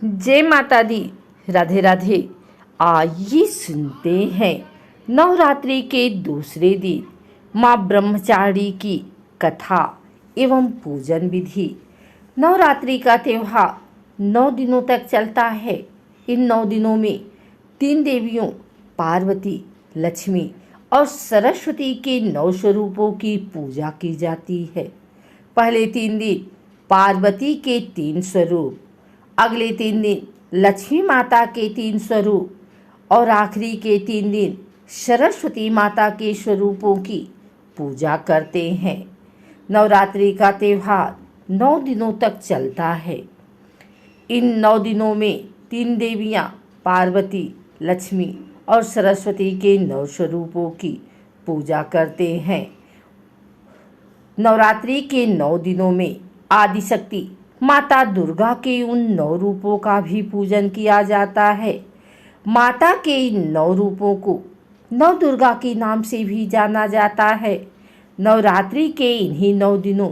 जय माता दी। राधे राधे। आइए सुनते हैं नवरात्रि के दूसरे दिन माँ ब्रह्मचारी की कथा एवं पूजन विधि। नवरात्रि का त्यौहार 9 दिनों तक चलता है। इन 9 दिनों में 3 देवियों पार्वती, लक्ष्मी और सरस्वती के 9 स्वरूपों की पूजा की जाती है। पहले 3 दिन पार्वती के 3 स्वरूप, अगले 3 दिन लक्ष्मी माता के 3 स्वरूप और आखिरी के 3 दिन सरस्वती माता के स्वरूपों की पूजा करते हैं। नवरात्रि का त्यौहार 9 दिनों तक चलता है। इन 9 दिनों में 3 देवियाँ पार्वती, लक्ष्मी और सरस्वती के 9 स्वरूपों की पूजा करते हैं। नवरात्रि के 9 दिनों में आदिशक्ति माता दुर्गा के उन 9 रूपों का भी पूजन किया जाता है। माता के इन 9 रूपों को नव दुर्गा के नाम से भी जाना जाता है। नवरात्रि के इन्हीं 9 दिनों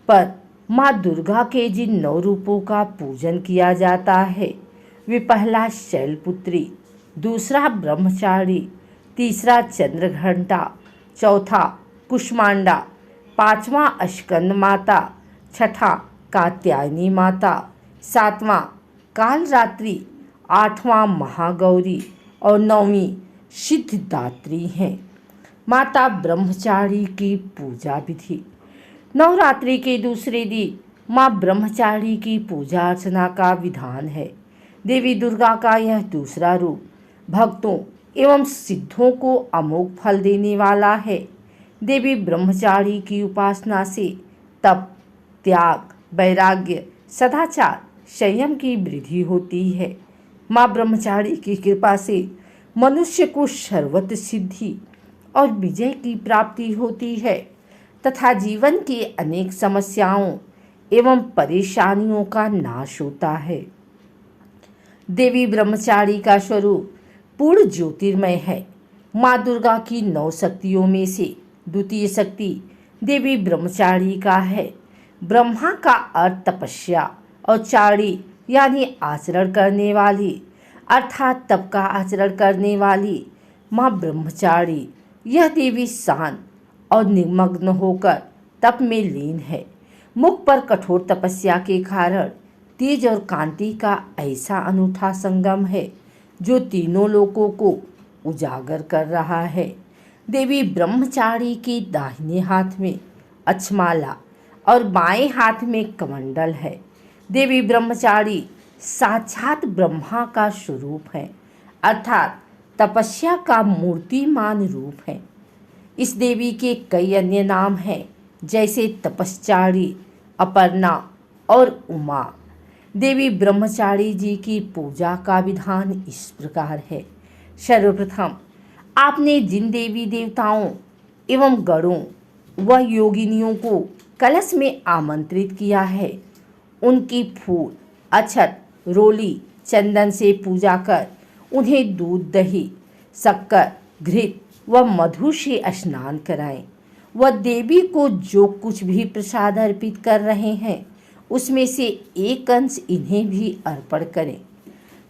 पर माँ दुर्गा के जिन 9 रूपों का पूजन किया जाता है वे पहला शैलपुत्री, दूसरा ब्रह्मचारी, तीसरा चंद्रघंटा, चौथा कुष्मांडा, पांचवा स्कंद माता, छठा कात्यायनी माता, सातवां कालरात्रि, आठवां महागौरी और 9वीं सिद्धिदात्री हैं। माता ब्रह्मचारी की पूजा विधि। नवरात्रि के दूसरे दिन माँ ब्रह्मचारी की पूजा अर्चना का विधान है। देवी दुर्गा का यह दूसरा रूप भक्तों एवं सिद्धों को अमोघ फल देने वाला है। देवी ब्रह्मचारी की उपासना से तप, त्याग, वैराग्य, सदाचार, संयम की वृद्धि होती है। माँ ब्रह्मचारी की कृपा से मनुष्य को सर्वत्र सिद्धि और विजय की प्राप्ति होती है तथा जीवन की अनेक समस्याओं एवं परेशानियों का नाश होता है। देवी ब्रह्मचारी का स्वरूप पूर्ण ज्योतिर्मय है। माँ दुर्गा की 9 शक्तियों में से द्वितीय शक्ति देवी ब्रह्मचारी का है। ब्रह्मा का अर्थ तपस्या और चारी यानी आचरण करने वाली अर्थात तप का आचरण करने वाली माँ ब्रह्मचारी यह देवी शांत और निमग्न होकर तप में लीन है। मुख पर कठोर तपस्या के कारण तेज और कांति का ऐसा अनूठा संगम है जो तीनों लोकों को उजागर कर रहा है। देवी ब्रह्मचारी के दाहिने हाथ में अक्षमाला और बाएं हाथ में कमंडल है। देवी ब्रह्मचारी साक्षात ब्रह्मा का स्वरूप है अर्थात तपस्या का मूर्तिमान रूप है। इस देवी के कई अन्य नाम हैं जैसे तपस्चारी, अपर्णा और उमा। देवी ब्रह्मचारी जी की पूजा का विधान इस प्रकार है। सर्वप्रथम आपने जिन देवी देवताओं एवं गणों व योगिनियों को कलश में आमंत्रित किया है उनकी फूल, अक्षत, रोली, चंदन से पूजा कर उन्हें दूध, दही, शक्कर, घृत व मधु से स्नान कराएं। वह देवी को जो कुछ भी प्रसाद अर्पित कर रहे हैं उसमें से एक अंश इन्हें भी अर्पण करें।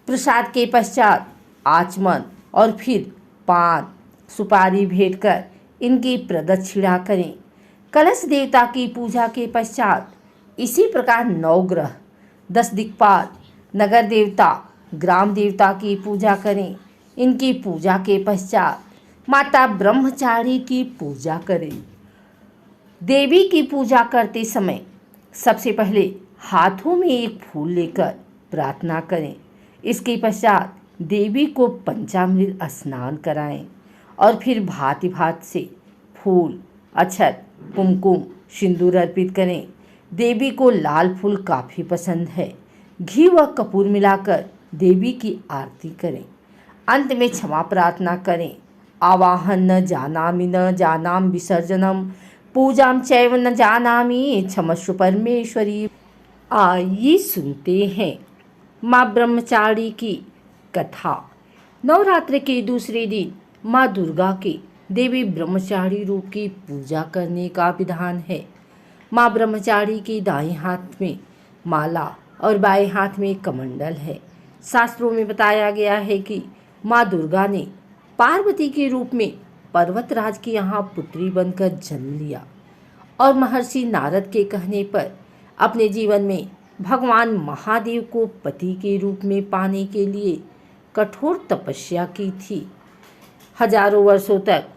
प्रसाद के पश्चात आचमन और फिर पान, सुपारी भेंट कर इनकी प्रदक्षिणा करें। कलश देवता की पूजा के पश्चात इसी प्रकार 9 ग्रह, 10 दिक्पाल, नगर देवता, ग्राम देवता की पूजा करें। इनकी पूजा के पश्चात माता ब्रह्मचारी की पूजा करें। देवी की पूजा करते समय सबसे पहले हाथों में एक फूल लेकर प्रार्थना करें। इसके पश्चात देवी को पंचामृत स्नान कराएं और फिर भांति भांति से फूल, अक्षत, कुमकुम, सिंदूर अर्पित करें। देवी को लाल फूल काफ़ी पसंद है। घी व कपूर मिलाकर देवी की आरती करें। अंत में क्षमा प्रार्थना करें। आवाहन न जानामि न जानाम विसर्जनम पूजाम चैव न जानामि क्षमस्व परमेश्वरी। आइए सुनते हैं माँ ब्रह्मचारी की कथा। नवरात्र के दूसरे दिन माँ दुर्गा के देवी ब्रह्मचारी रूप की पूजा करने का विधान है। माँ ब्रह्मचारी के दाएं हाथ में माला और बाएं हाथ में कमंडल है। शास्त्रों में बताया गया है कि माँ दुर्गा ने पार्वती के रूप में पर्वतराज की यहाँ पुत्री बनकर जन्म लिया और महर्षि नारद के कहने पर अपने जीवन में भगवान महादेव को पति के रूप में पाने के लिए कठोर तपस्या की थी। हजारों वर्षों तक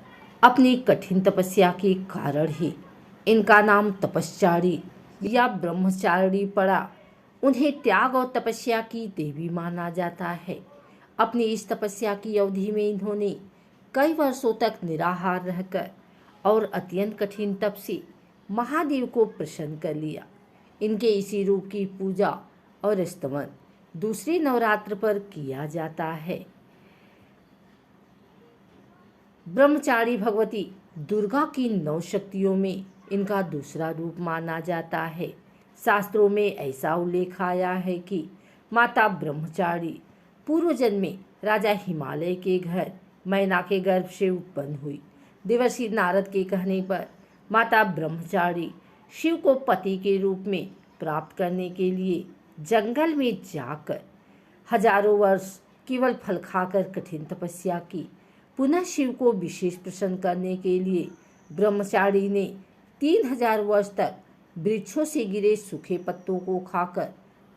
अपनी कठिन तपस्या के कारण ही इनका नाम तपस्चारी या ब्रह्मचारी पड़ा। उन्हें त्याग और तपस्या की देवी माना जाता है। अपनी इस तपस्या की अवधि में इन्होंने कई वर्षों तक निराहार रहकर और अत्यंत कठिन तप से महादेव को प्रसन्न कर लिया। इनके इसी रूप की पूजा और स्तवन दूसरे नवरात्र पर किया जाता है। ब्रह्मचारी भगवती दुर्गा की 9 शक्तियों में इनका दूसरा रूप माना जाता है। शास्त्रों में ऐसा उल्लेख आया है कि माता ब्रह्मचारी पूर्व जन्म में राजा हिमालय के घर मैना के गर्भ से उत्पन्न हुई। देवर्षि नारद के कहने पर माता ब्रह्मचारी शिव को पति के रूप में प्राप्त करने के लिए जंगल में जाकर हजारों वर्ष केवल फल खाकर कठिन तपस्या की। पुनः शिव को विशेष प्रसन्न करने के लिए ब्रह्मचारी ने 3000 वर्ष तक वृक्षों से गिरे सूखे पत्तों को खाकर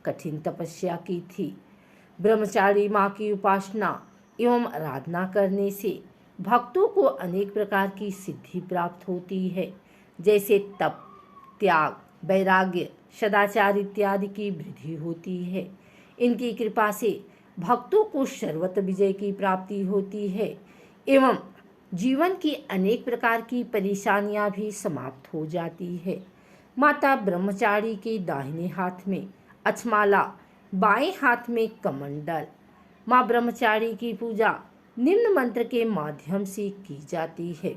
कठिन तपस्या की थी। ब्रह्मचारी माँ की उपासना एवं आराधना करने से भक्तों को अनेक प्रकार की सिद्धि प्राप्त होती है, जैसे तप, त्याग, वैराग्य, सदाचार इत्यादि की वृद्धि होती है। इनकी कृपा से भक्तों को सर्वत्र विजय की प्राप्ति होती है एवं जीवन की अनेक प्रकार की परेशानियां भी समाप्त हो जाती है। माता ब्रह्मचारी के दाहिने हाथ में अछमाला, बाएं हाथ में कमंडल। माँ ब्रह्मचारी की पूजा निम्न मंत्र के माध्यम से की जाती है।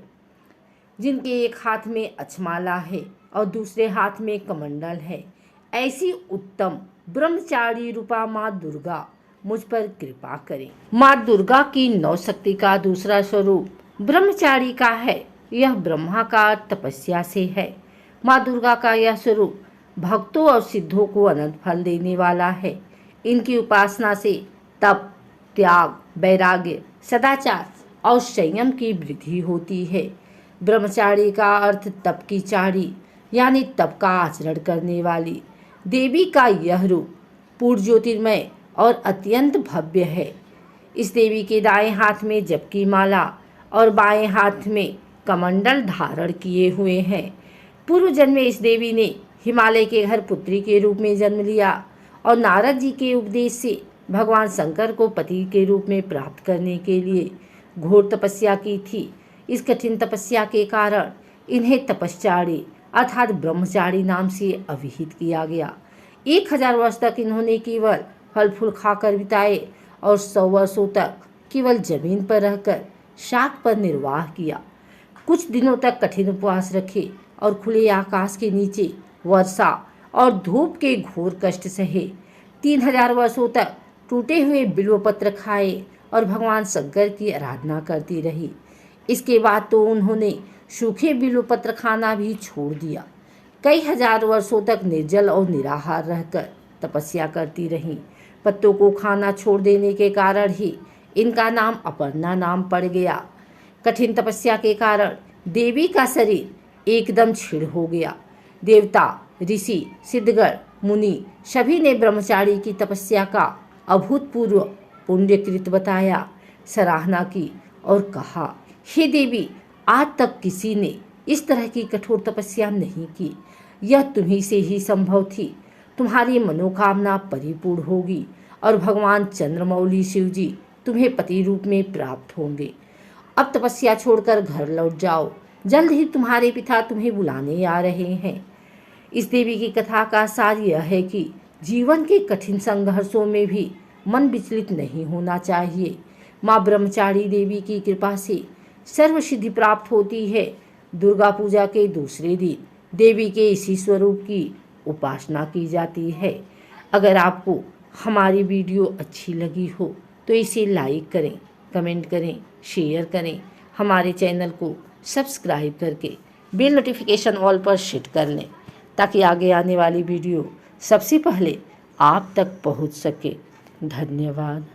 जिनके एक हाथ में अछमाला है और दूसरे हाथ में कमंडल है, ऐसी उत्तम ब्रह्मचारी रूपा माँ दुर्गा मुझ पर कृपा करें। माँ दुर्गा की 9 शक्ति का दूसरा स्वरूप ब्रह्मचारी का है। यह ब्रह्मा का तपस्या से है। माँ दुर्गा का यह स्वरूप भक्तों और सिद्धों को अनंत फल देने वाला है। इनकी उपासना से तप, त्याग, वैराग्य, सदाचार और संयम की वृद्धि होती है। ब्रह्मचारी का अर्थ तप की चारी यानी तप का आचरण करने वाली देवी का यह रूप पूर्ण ज्योतिर्मय और अत्यंत भव्य है। इस देवी के दाएं हाथ में जप की माला और बाएं हाथ में कमंडल धारण किए हुए हैं। पूर्व जन्म में इस देवी ने हिमालय के घर पुत्री के रूप में जन्म लिया और नारद जी के उपदेश से भगवान शंकर को पति के रूप में प्राप्त करने के लिए घोर तपस्या की थी। इस कठिन तपस्या के कारण इन्हें तपस्चारी अर्थात ब्रह्मचारी नाम से अभिहित किया गया। 1000 वर्ष तक इन्होंने केवल फल फूल खाकर बिताए और 100 वर्षों तक केवल जमीन पर रहकर शाक पर निर्वाह किया। कुछ दिनों तक कठिन उपवास रखे और खुले आकाश के नीचे वर्षा और धूप के घोर कष्ट सहे। 3000 वर्षों तक टूटे हुए बिल्वपत्र खाए और भगवान शंकर की आराधना करती रही। इसके बाद तो उन्होंने सूखे बिल्वपत्र खाना भी छोड़ दिया। कई हजार वर्षों तक निर्जल और निराहार रहकर तपस्या करती रहीं। पत्तों को खाना छोड़ देने के कारण ही इनका नाम अपर्णा नाम पड़ गया। कठिन तपस्या के कारण देवी का शरीर एकदम क्षीण हो गया। देवता, ऋषि, सिद्धगण, मुनि सभी ने ब्रह्मचारी की तपस्या का अभूतपूर्व पुण्यकृत बताया, सराहना की और कहा, हे देवी, आज तक किसी ने इस तरह की कठोर तपस्या नहीं की। यह तुम्ही से ही संभव थी। तुम्हारी मनोकामना परिपूर्ण होगी और भगवान चंद्रमौली शिव जी तुम्हें पति रूप में प्राप्त होंगे। अब तपस्या छोड़कर घर लौट जाओ, जल्द ही तुम्हारे पिता तुम्हें बुलाने आ रहे हैं। इस देवी की कथा का सार यह है कि जीवन के कठिन संघर्षों में भी मन विचलित नहीं होना चाहिए। माँ ब्रह्मचारी देवी की कृपा से सर्व सिद्धि प्राप्त होती है। दुर्गा पूजा के दूसरे दिन देवी के इसी स्वरूप की उपासना की जाती है। अगर आपको हमारी वीडियो अच्छी लगी हो तो इसे लाइक करें, कमेंट करें, शेयर करें। हमारे चैनल को सब्सक्राइब करके बेल नोटिफिकेशन ऑल पर सेट कर लें ताकि आगे आने वाली वीडियो सबसे पहले आप तक पहुंच सके। धन्यवाद।